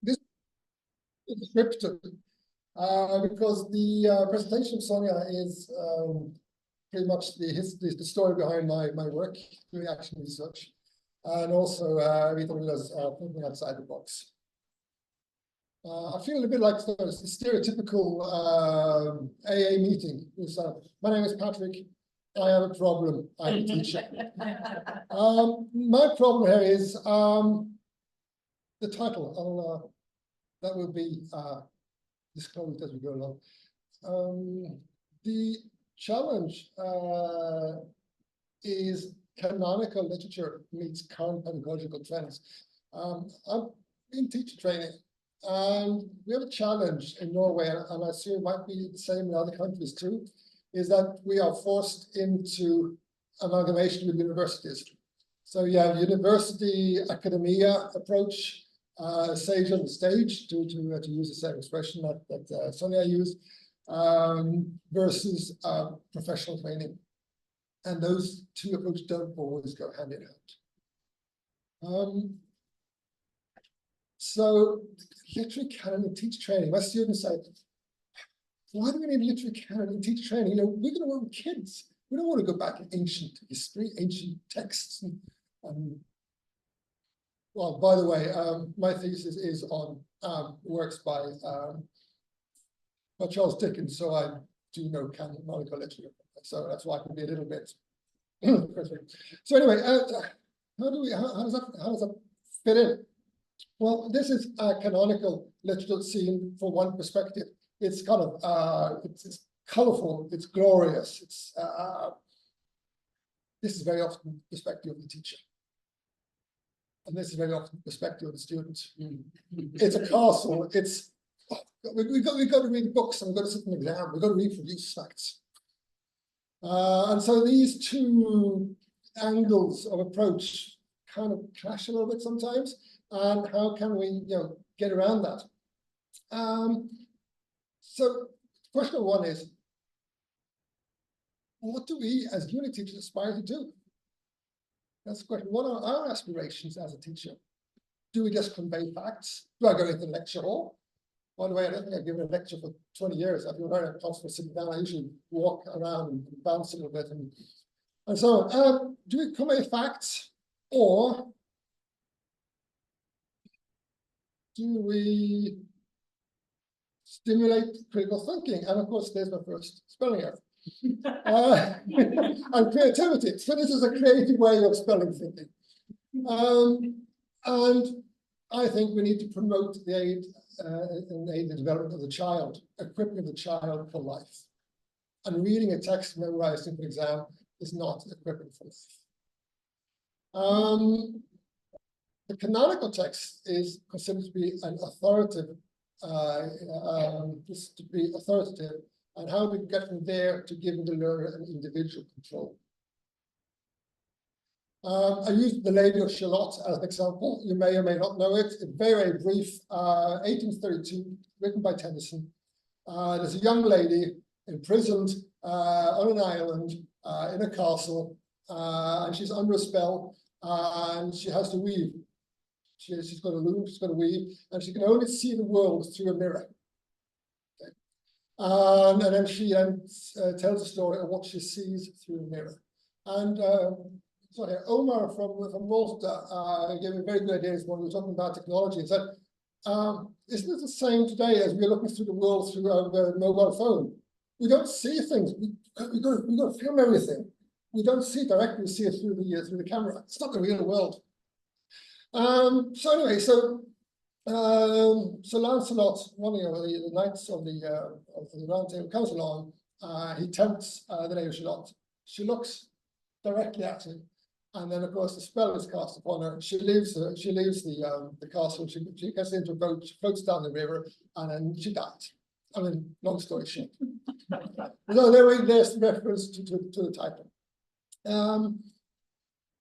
this is scripted because the presentation of Sonia is pretty much the story behind my work, doing action research, and also Rita Lula's thinking outside the box. I feel a bit like the stereotypical AA meeting. My name is Patrick. I have a problem. I'm a teacher. My problem here is the title. That will be disclosed as we go along. The challenge is canonical literature meets current pedagogical trends. I'm in teacher training, and we have a challenge in Norway, and I assume it might be the same in other countries too, is that we are forced into amalgamation with universities. So you have university academia approach, sage on the stage, to use the same expression that Sonia used, versus professional training. And those two approaches don't always go hand in hand. So literary canon and teacher training. My students say, why do we need literary canon and teacher training? We're going to work with kids. We don't want to go back in ancient history, ancient texts. Well, by the way, my thesis is on works by Charles Dickens, so I do know canonical literature. So that's why I can be a little bit. So anyway, how does that fit in? Well, this is a canonical literature seen from one perspective. It's kind of it's colorful, it's glorious. This is very often the perspective of the teacher, and this is very often the perspective of the student. It's a castle. It's we've got to read books, and we've got to sit an exam. We've got to reproduce facts. And so these two angles of approach kind of clash a little bit sometimes. And how can we, get around that? So question one is, what do we as uni teachers aspire to do? That's the question. What are our aspirations as a teacher? Do we just convey facts? Do I go into the lecture hall? By the way, I don't think I've given a lecture for 20 years. I've been very uncomfortable sitting down. I usually walk around and bounce a little bit and so on. Do we convey facts, or do we stimulate critical thinking? And of course, there's my first spelling error. And creativity. So this is a creative way of spelling thinking. And I think we need to promote the aid the development of the child, equipping the child for life. And reading a text memorizing for exam is not equipping for life. The canonical text is considered to be an authoritative, and how do we get from there to giving the learner an individual control? I used The Lady of Shalott as an example. You may or may not know it. It's very brief, 1832, written by Tennyson. There's a young lady imprisoned on an island in a castle, and she's under a spell, and she has to weave. She's got a loom, she's got to weave, and she can only see the world through a mirror. Okay. And then she tells a story of what she sees through the mirror. And Omar from Malta gave me a very good idea when we were talking about technology. He said, isn't it the same today as we're looking through the world through our mobile phone? We don't see things. We've got to film everything. We don't see it directly, we see it through the camera. It's not the real world. So anyway, so Lancelot, one of the knights of the Round Table, comes along. He tempts the Lady of Shalott. She looks directly at him, and then of course the spell is cast upon her. She leaves the castle. She gets into a boat. She floats down the river, and then she dies. I mean, long story short. No, there's reference to the title.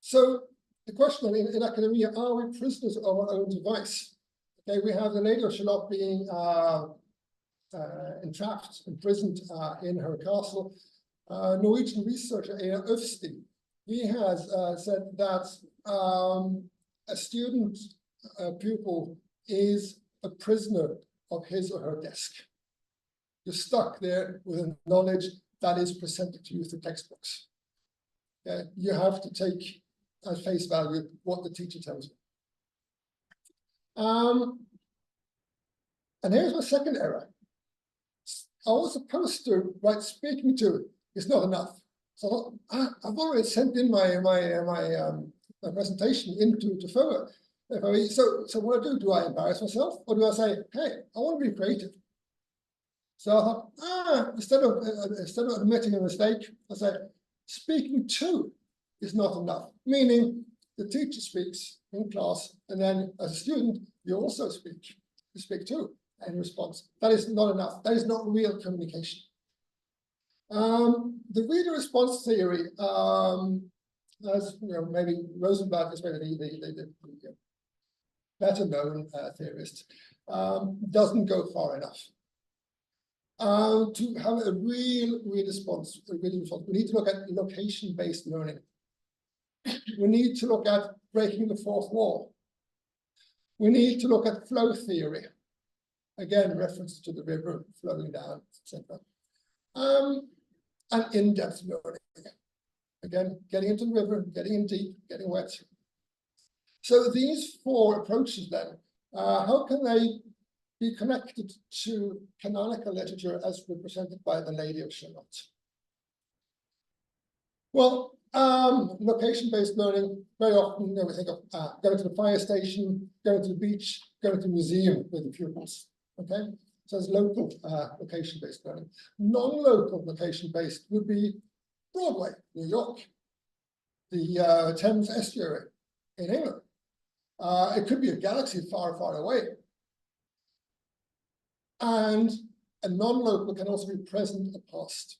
So the question in academia, are we prisoners of our own device? Okay, we have the Lady of Shalott being entrapped, imprisoned in her castle. Norwegian researcher Einar Øvstig, he has said that a student, a pupil, is a prisoner of his or her desk. You're stuck there with a knowledge that is presented to you through textbooks. Okay? You have to take at face value what the teacher tells you. And here's my second error. I was supposed to write speaking to is not enough. So I've already sent in my presentation into FOA. So what do I embarrass myself, or do I say, hey, I want to be creative? So I thought, instead of admitting a mistake, I say, speaking to is not enough. Meaning the teacher speaks in class, and then as a student, you also speak. You speak to in response. That is not enough. That is not real communication. The reader response theory, as you know, maybe Rosenblatt is maybe the better known theorist, doesn't go far enough. To have a real response, we need to look at location-based learning. We need to look at breaking the fourth wall. We need to look at flow theory. Again, reference to the river flowing down, etc. And in-depth learning. Again, getting into the river, getting in deep, getting wet. So these four approaches then, how can they be connected to canonical literature as represented by the Lady of Shalott? Well, location-based learning, very often we think of going to the fire station, going to the beach, going to the museum with the pupils, okay? So it's local location-based learning. Non-local location-based would be Broadway, New York, the Thames estuary in England. It could be a galaxy far, far away. And a non-local can also be present in the past.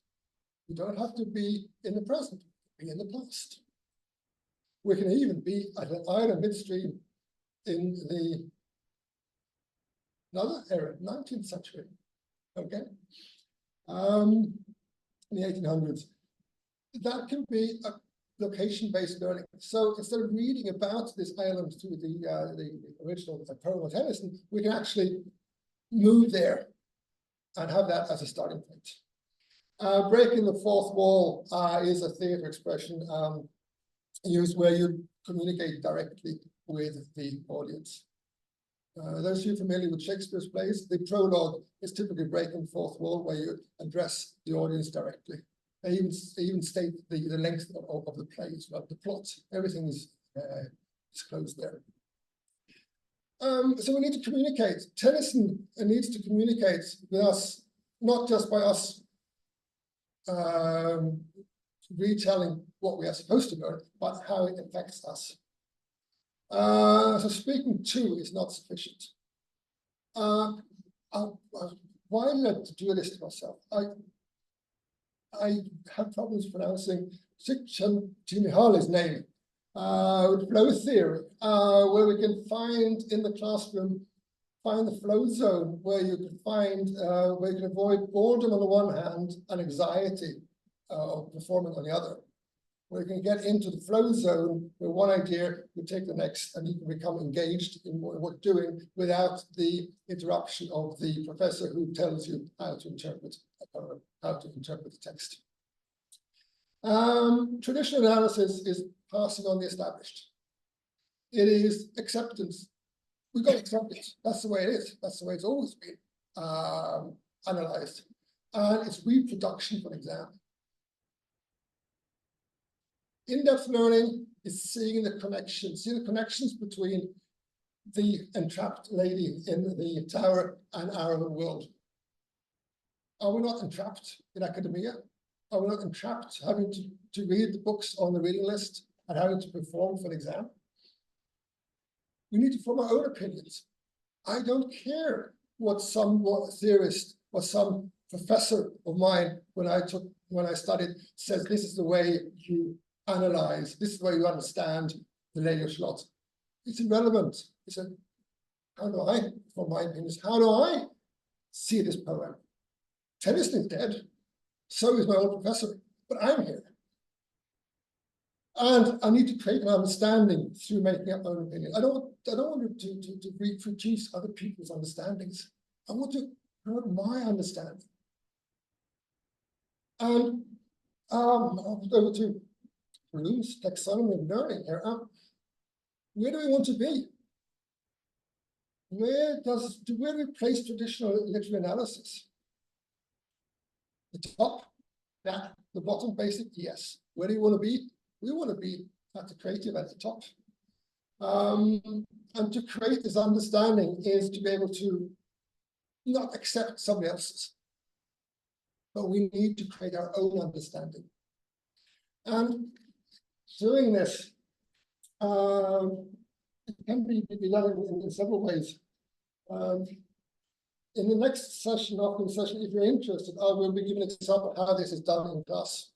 You don't have to be in the present, be in the past. We can even be at an island midstream in the another era, 19th century, okay? In the 1800s. That can be a location-based learning. So instead of reading about this island through the original poem of Tennyson, we can actually move there and have that as a starting point. Breaking the fourth wall is a theatre expression used where you communicate directly with the audience. Those of you familiar with Shakespeare's plays, the prologue is typically breaking the fourth wall where you address the audience directly. They even state the length of the play as well, the plot, everything is disclosed there. So we need to communicate. Tennyson needs to communicate with us, not just by us retelling what we are supposed to learn, but how it affects us. So speaking to is not sufficient. Why did I do this to myself? I have problems pronouncing Csikszentmihalyi's name with flow theory, where we can find in the classroom, find the flow zone where you can find, where you can avoid boredom on the one hand and anxiety of performing on the other. Where you can get into the flow zone where one idea will take the next and you can become engaged in what you're doing without the interruption of the professor who tells you how to interpret the text. Traditional analysis is passing on the established. It is acceptance. We've got to accept it. That's the way it is. That's the way it's always been analyzed. And it's reproduction for an exam. In-depth learning is seeing the connections between the entrapped lady in the tower and our own world. Are we not entrapped in academia? Are we not entrapped having to read the books on the reading list and having to perform for an exam? We need to form our own opinions. I don't care what some theorist or some professor of mine when I studied says this is the way you analyze, this is the way you understand the Lady of Shalott. It's irrelevant. It's how do I, for my opinion, how do I see this poem? Tennyson is dead. So is my old professor, but I'm here. And I need to create an understanding through making up my own opinion. I don't want to reproduce other people's understandings. I want to promote my understanding. And I'll go over to Bloom's taxonomy of learning here. Where do we want to be? Where do we place traditional literary analysis? The top, that, the bottom, basic, yes. Where do you want to be? We want to be at the creative at the top. And to create this understanding is to be able to not accept somebody else's, but we need to create our own understanding. And doing this it can be done in several ways. In the next session, after the session, if you're interested, I will be giving an example of how this is done in class.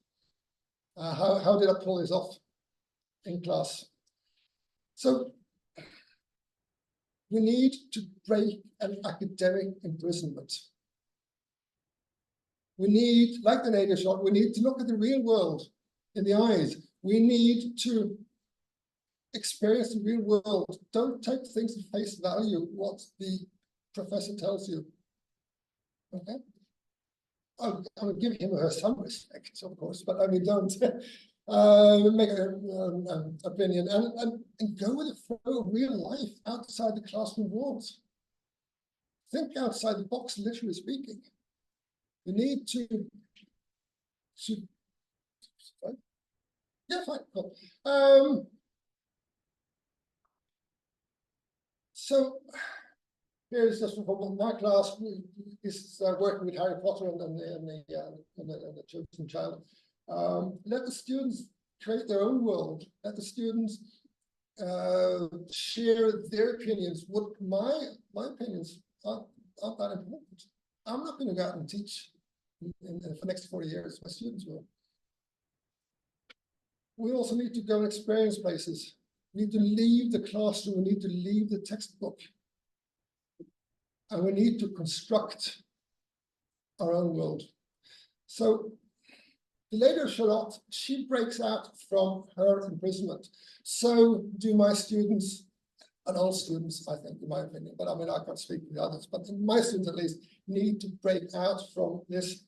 How did I pull this off in class? So we need to break an academic imprisonment. We need, like the native shot, we need to look at the real world in the eyes. We need to experience the real world. Don't take things at face value, what the professor tells you. Okay? I would give him or her some respect, of course, but I mean, don't make an opinion and go with the flow of real life outside the classroom walls. Think outside the box, literally speaking. You need to yeah, fine. Cool. So here's just from my class. Is working with Harry Potter and the chosen child. Let the students create their own world. Let the students share their opinions. What my opinions aren't that important. I'm not going to go out and teach for the next 40 years. My students will. We also need to go and experience places. We need to leave the classroom. We need to leave the textbook. And we need to construct our own world. So the lady of Shalott, she breaks out from her imprisonment. So do my students, and all students, I think, in my opinion, but I mean, I can't speak for the others, but my students at least need to break out from this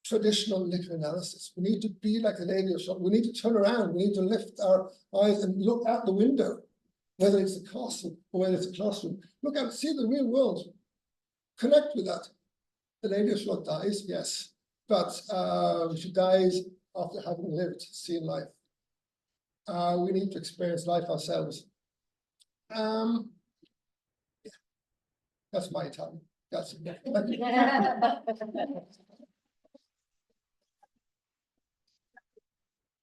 traditional literary analysis. We need to be like the lady of Shalott. We need to turn around. We need to lift our eyes and look out the window, whether it's a castle or whether it's a classroom. Look out, see the real world. Connect with that. The lady of Shalott dies, yes, but she dies after having lived, seen life. We need to experience life ourselves. Yeah. That's my time. That's it.